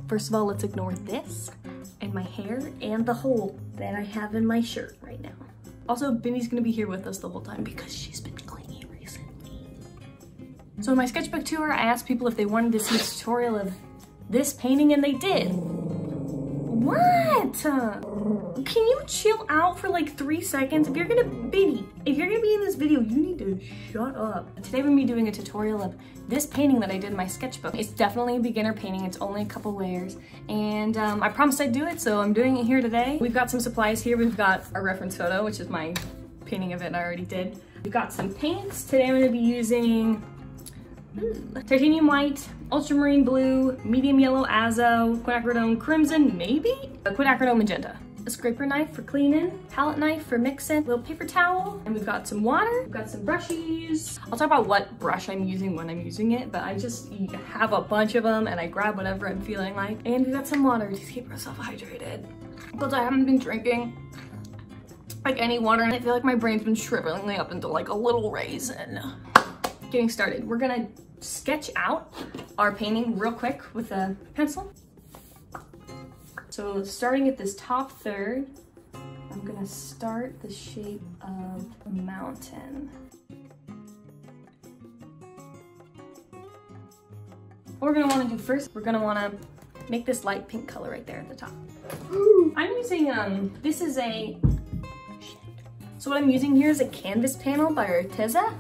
First of all, let's ignore this and my hair and the hole that I have in my shirt right now. Also, Binny's gonna be here with us the whole time because she's been clingy recently. So in my sketchbook tour, I asked people if they wanted to see a tutorial of this painting, and they did. What? Can you chill out for like 3 seconds? If you're gonna be in this video, you need to shut up. Today we're gonna be doing a tutorial of this painting that I did in my sketchbook. It's definitely a beginner painting. It's only a couple layers, and I promised I'd do it, so I'm doing it here today. We've got some supplies here. We've got a reference photo, which is my painting of it I already did. We've got some paints. Today I'm gonna be using titanium white, ultramarine blue, medium yellow azo, quinacridone crimson, maybe? A quinacridone magenta. A scraper knife for cleaning, palette knife for mixing, a little paper towel, and we've got some water, we've got some brushes. I'll talk about what brush I'm using when I'm using it, but I just have a bunch of them and I grab whatever I'm feeling like. And we've got some water to keep ourselves hydrated. Because I haven't been drinking like any water, and I feel like my brain's been shriveling up into like a little raisin. Getting started, we're gonna sketch out our painting real quick with a pencil. So starting at this top third, I'm gonna start the shape of a mountain. What we're gonna wanna do first, we're gonna wanna make this light pink color right there at the top. I'm using, this is so what I'm using here is a canvas panel by Arteza.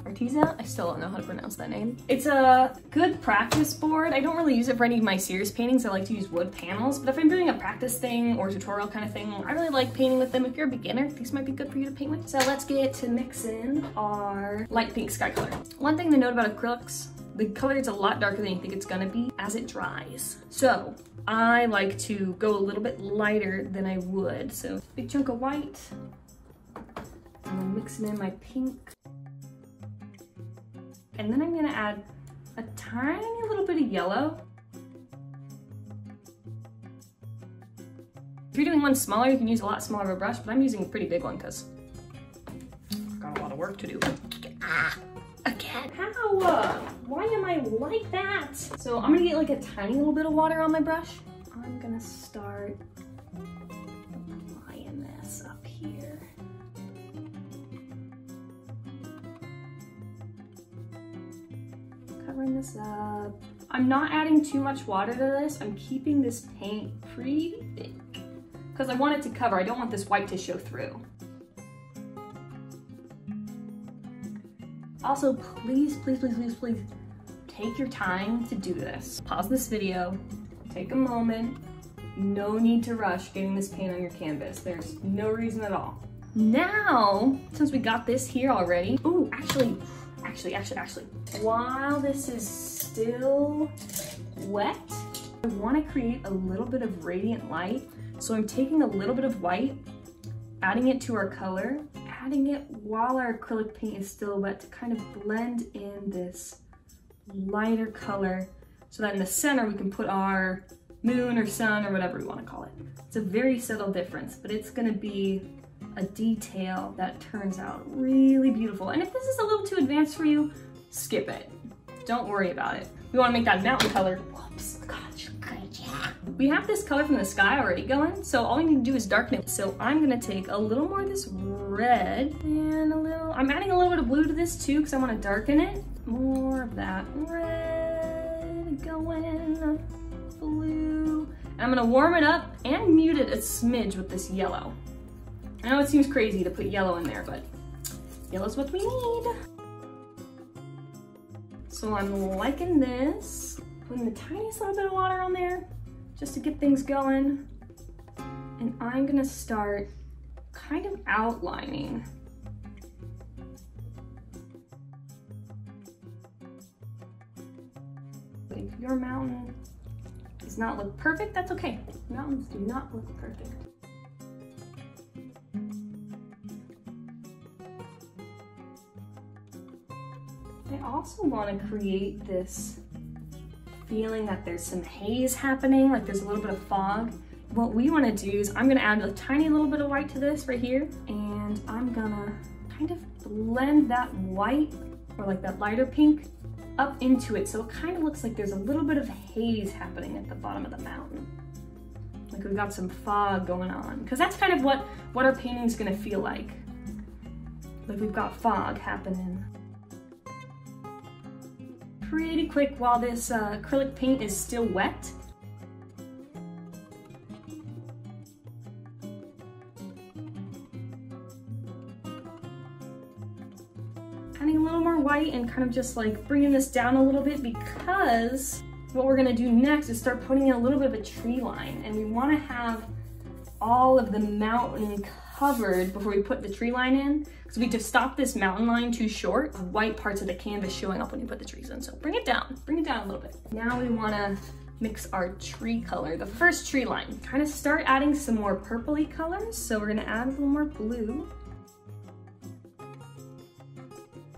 I still don't know how to pronounce that name. It's a good practice board. I don't really use it for any of my serious paintings. I like to use wood panels, but if I'm doing a practice thing or tutorial kind of thing, I really like painting with them. If you're a beginner, these might be good for you to paint with. So let's get to mix in our light pink sky color. One thing to note about acrylics, the color is a lot darker than you think it's gonna be as it dries. So I like to go a little bit lighter than I would. So big chunk of white. I'm mixing in my pink. And then I'm gonna add a tiny little bit of yellow. If you're doing one smaller, you can use a lot smaller of a brush, but I'm using a pretty big one because I've got a lot of work to do. Again, how? Why am I like that? So I'm gonna get like a tiny little bit of water on my brush. I'm gonna start applying this up here. Covering this up. I'm not adding too much water to this. I'm keeping this paint pretty thick because I want it to cover. I don't want this white to show through. Also, please, please, please, please, please take your time to do this. Pause this video, take a moment. No need to rush getting this paint on your canvas. There's no reason at all. Now, since we got this here already, ooh, actually, while this is still wet, I want to create a little bit of radiant light. So I'm taking a little bit of white, adding it to our color, adding it while our acrylic paint is still wet to kind of blend in this lighter color so that in the center we can put our moon or sun or whatever we want to call it. It's a very subtle difference, but it's going to be a detail that turns out really beautiful. And if this is a little too advanced for you, skip it. Don't worry about it. We want to make that mountain color. Whoops, gosh, yeah. We have this color from the sky already going, so all we need to do is darken it. So I'm gonna take a little more of this red and I'm adding a little bit of blue to this too because I want to darken it. More of that red going, blue. And I'm gonna warm it up and mute it a smidge with this yellow. I know it seems crazy to put yellow in there, but yellow's what we need. So I'm liking this, putting the tiniest little bit of water on there just to get things going. And I'm gonna start kind of outlining. If your mountain does not look perfect, that's okay. Mountains do not look perfect. I also want to create this feeling that there's some haze happening, like there's a little bit of fog. What we want to do is I'm going to add a tiny little bit of white to this right here, and I'm gonna kind of blend that white or like that lighter pink up into it so it kind of looks like there's a little bit of haze happening at the bottom of the mountain. Like we've got some fog going on, because that's kind of what our painting's gonna feel like. Like we've got fog happening. Pretty quick while this acrylic paint is still wet. Adding a little more white and kind of just like bringing this down a little bit, because what we're gonna do next is start putting in a little bit of a tree line, and we wanna have all of the mountain covered before we put the tree line in, because we just stop this mountain line too short, white parts of the canvas showing up when you put the trees in. So bring it down a little bit. Now we wanna mix our tree color, the first tree line. Kind of start adding some more purpley colors. So we're gonna add a little more blue.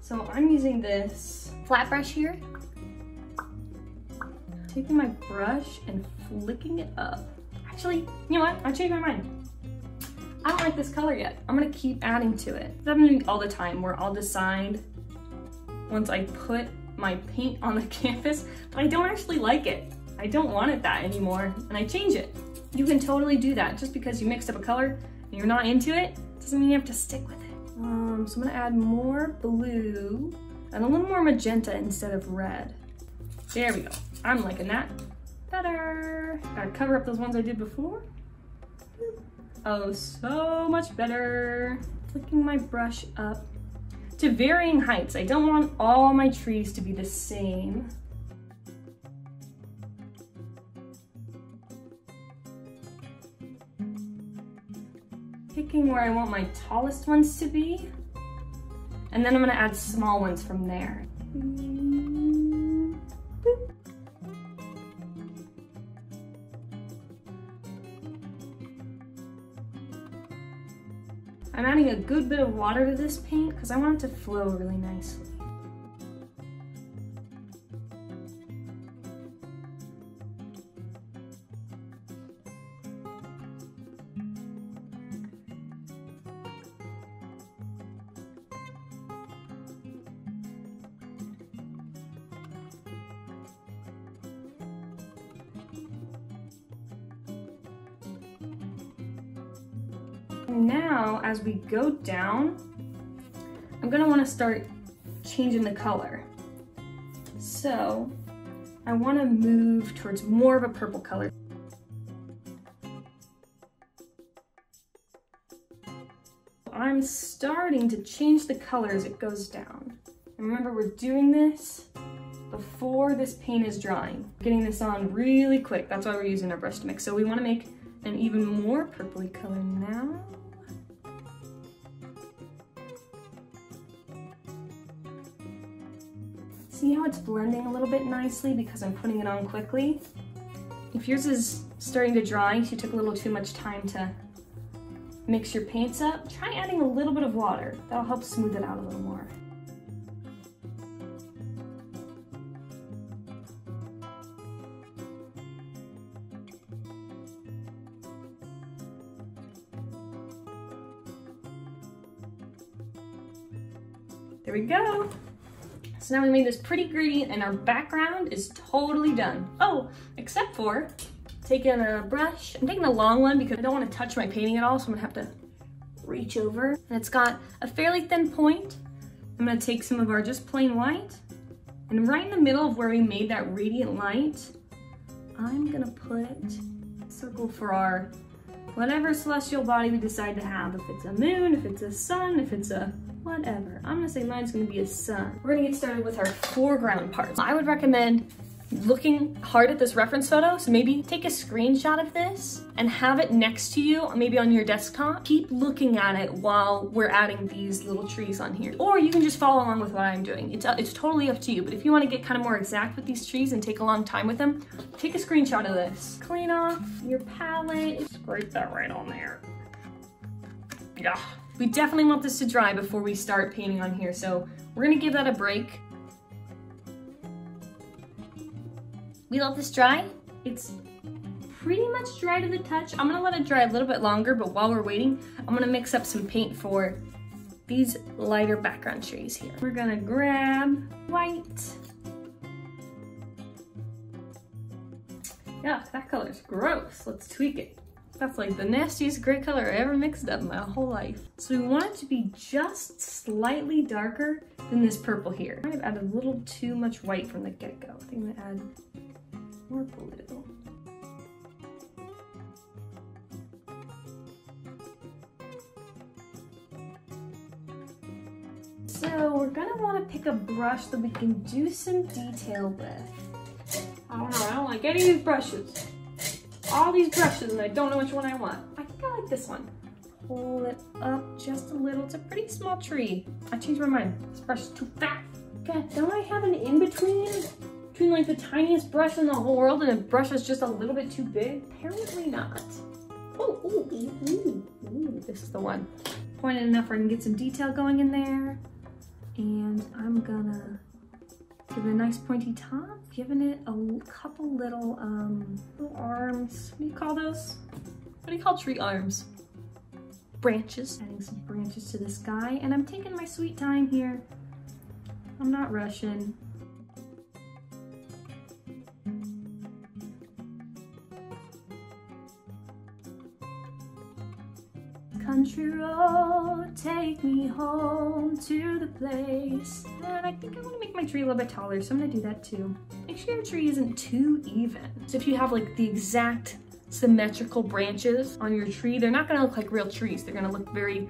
So I'm using this flat brush here, taking my brush and flicking it up. Actually, you know what? I changed my mind. I don't like this color yet. I'm gonna keep adding to it. I'm doing all the time where I'll decide once I put my paint on the canvas, but I don't actually like it. I don't want it that anymore, and I change it. You can totally do that. Just because you mixed up a color and you're not into it, doesn't mean you have to stick with it. So I'm gonna add more blue and a little more magenta instead of red. There we go. I'm liking that better. Gotta cover up those ones I did before. Oh, so much better. Flicking my brush up to varying heights. I don't want all my trees to be the same. Picking where I want my tallest ones to be. And then I'm gonna add small ones from there. I'm adding a good bit of water to this paint because I want it to flow really nicely. Now, as we go down, I'm gonna wanna start changing the color. So, I wanna move towards more of a purple color. I'm starting to change the color as it goes down. And remember, we're doing this before this paint is drying. Getting this on really quick, that's why we're using our brush to mix. So we wanna make an even more purpley color now. See how it's blending a little bit nicely because I'm putting it on quickly? If yours is starting to dry, so you took a little too much time to mix your paints up, try adding a little bit of water. That'll help smooth it out a little more. There we go. So now we made this pretty gradient and our background is totally done. Oh, except for taking a brush. I'm taking a long one because I don't want to touch my painting at all, so I'm gonna have to reach over. And it's got a fairly thin point. I'm gonna take some of our just plain white, and right in the middle of where we made that radiant light, I'm gonna put a circle for our whatever celestial body we decide to have. If it's a moon, if it's a sun, if it's a whatever. I'm gonna say mine's gonna be a sun. We're gonna get started with our foreground parts. I would recommend looking hard at this reference photo, so maybe take a screenshot of this and have it next to you, maybe on your desktop. Keep looking at it while we're adding these little trees on here. Or you can just follow along with what I'm doing. It's totally up to you, but if you wanna get kind of more exact with these trees and take a long time with them, take a screenshot of this. Clean off your palette, scrape that right on there. Yeah. We definitely want this to dry before we start painting on here, so we're gonna give that a break. We let this dry. It's pretty much dry to the touch. I'm gonna let it dry a little bit longer, but while we're waiting, I'm gonna mix up some paint for these lighter background trees here. We're gonna grab white. Yeah, that color's gross. Let's tweak it. That's like the nastiest gray color I ever mixed up in my whole life. So we want it to be just slightly darker than this purple here. I might have added a little too much white from the get-go. I think I'm gonna add more blue. So we're gonna want to pick a brush that we can do some detail with. I don't know, I don't like any of these brushes. All these brushes and I don't know which one I want. I think I like this one. Pull it up just a little. It's a pretty small tree. I changed my mind. This brush is too fat. God, don't I have an in-between? Between like the tiniest brush in the whole world and a brush that's just a little bit too big? Apparently not. Oh, ooh, this is the one. Pointed enough where I can get some detail going in there. And I'm gonna give it a nice pointy top, giving it a couple little arms. What do you call those? What do you call tree arms? Branches. Adding some branches to this guy, and I'm taking my sweet time here. I'm not rushing. Country road, take me home to the place. And I think I want to make my tree a little bit taller, so I'm going to do that too. Make sure your tree isn't too even. So if you have like the exact symmetrical branches on your tree, they're not going to look like real trees. They're going to look very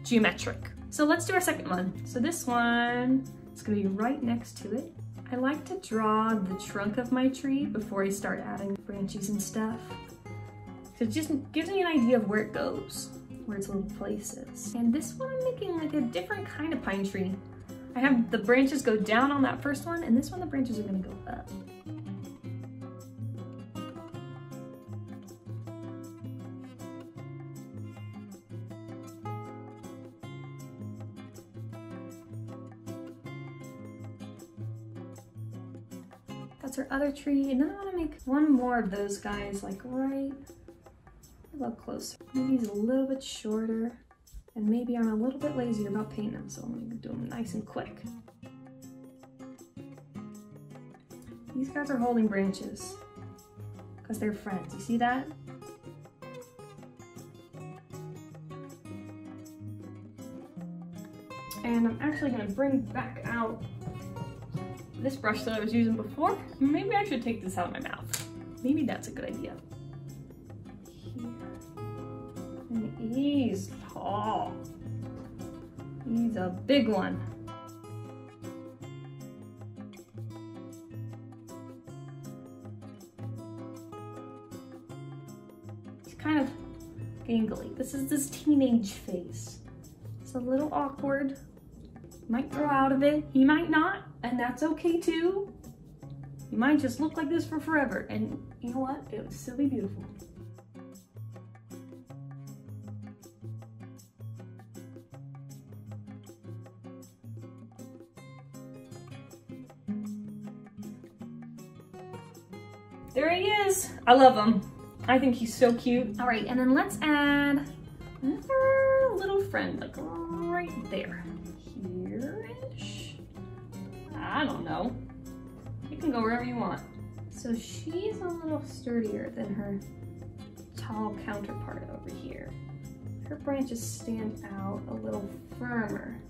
geometric. So let's do our second one. So this one is going to be right next to it. I like to draw the trunk of my tree before I start adding branches and stuff. So it just gives me an idea of where it goes, where its little places. And this one I'm making like a different kind of pine tree. I have the branches go down on that first one, and this one the branches are gonna go up. That's our other tree, and then I wanna make one more of those guys like right a little closer. Maybe he's a little bit shorter, and maybe I'm a little bit lazy about painting them, so I'm gonna do them nice and quick. These guys are holding branches because they're friends. You see that? And I'm actually gonna bring back out this brush that I was using before. Maybe I should take this out of my mouth. Maybe that's a good idea. And he's tall. He's a big one. He's kind of gangly. This is this teenage face. It's a little awkward. Might grow out of it. He might not, and that's okay too. He might just look like this for forever. And you know what? It would still be beautiful. There he is. I love him. I think he's so cute. All right, and then let's add another little friend, like right there. Here-ish. I don't know. You can go wherever you want. So she's a little sturdier than her tall counterpart over here. Her branches stand out a little firmer.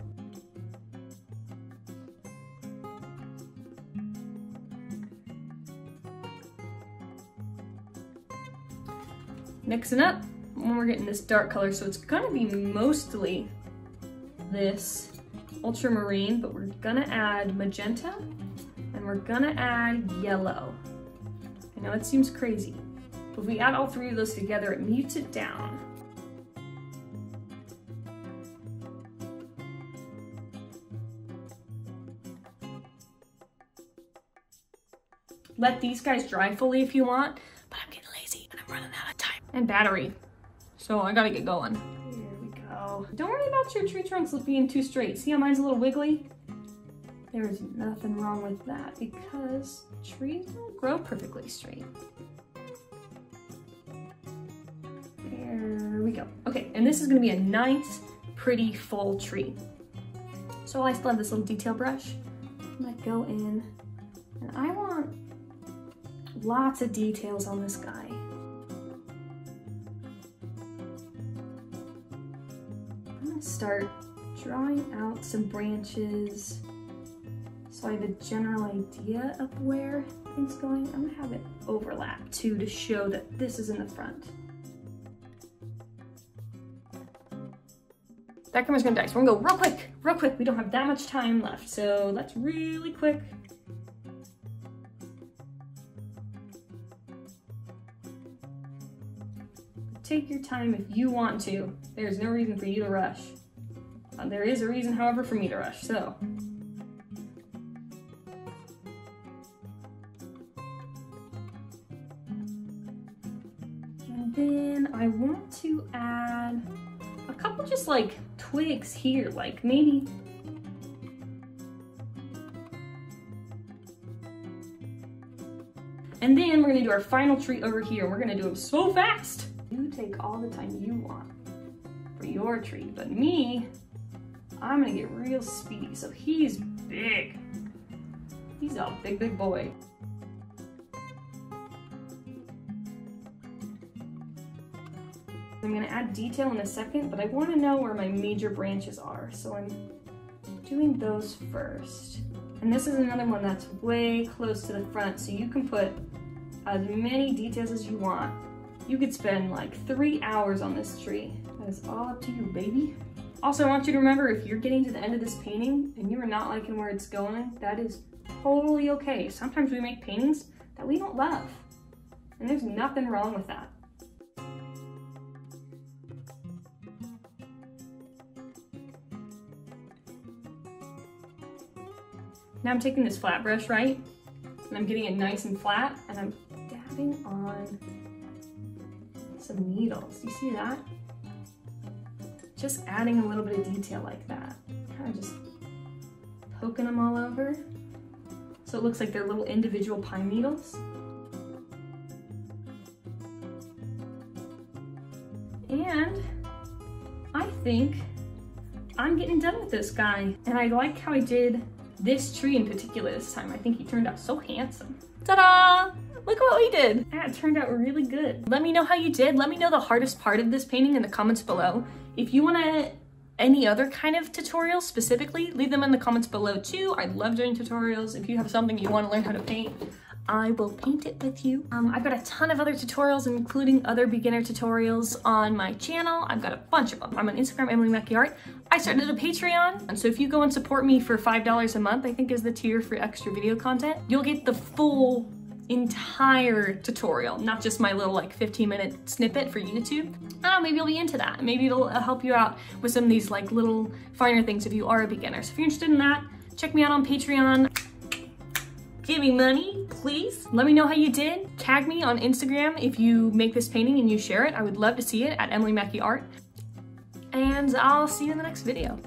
Mixing up when we're getting this dark color, so it's gonna be mostly this ultramarine, but we're gonna add magenta and we're gonna add yellow. I know it seems crazy, but if we add all three of those together, it mutes it down. Let these guys dry fully if you want, but I'm getting lazy and I'm running out of time and battery, so I gotta get going. Here we go. Don't worry about your tree trunks being too straight. See how mine's a little wiggly? There's nothing wrong with that because trees don't grow perfectly straight. There we go. Okay, and this is gonna be a nice, pretty, full tree. So I still have this little detail brush. I'm gonna go in, and I want lots of details on this guy. start drawing out some branches so I have a general idea of where things are going. I'm gonna have it overlap too to show that this is in the front. That camera's gonna die, so we're gonna go real quick. We don't have that much time left, so let's really quick. Take your time if you want to. There's no reason for you to rush. There is a reason, however, for me to rush, so. And then I want to add a couple just like twigs here, like maybe. And then we're gonna do our final tree over here. We're gonna do them so fast. You take all the time you want for your tree, but me, I'm gonna get real speedy. So he's big. He's a big boy. I'm gonna add detail in a second, but I wanna know where my major branches are. So I'm doing those first. And this is another one that's way close to the front, so you can put as many details as you want. You could spend like 3 hours on this tree. That is all up to you, baby. Also, I want you to remember, if you're getting to the end of this painting and you are not liking where it's going, that is totally okay. Sometimes we make paintings that we don't love, and there's nothing wrong with that. Now I'm taking this flat brush, right? And I'm getting it nice and flat, and I'm dabbing on some needles. Do you see that? Just adding a little bit of detail like that. Kind of just poking them all over. So it looks like they're little individual pine needles. And I think I'm getting done with this guy. And I like how I did this tree in particular this time. I think he turned out so handsome. Ta-da! Look at what we did. Yeah, it turned out really good. Let me know how you did. Let me know the hardest part of this painting in the comments below. If you want any other kind of tutorials specifically, leave them in the comments below too. I love doing tutorials. If you have something you want to learn how to paint, I will paint it with you. I've got a ton of other tutorials, including other beginner tutorials on my channel. I've got a bunch of them. I'm on Instagram, Emily Mackey Art. I started a Patreon, and so if you go and support me for $5 a month, I think is the tier for extra video content, you'll get the full entire tutorial, not just my little like 15-minute snippet for YouTube. I don't know, maybe you'll be into that. Maybe it'll help you out with some of these like little finer things if you are a beginner. So if you're interested in that, check me out on Patreon. Give me money, please. Let me know how you did. Tag me on Instagram if you make this painting and you share it. I would love to see it at Emily Mackey Art. And I'll see you in the next video.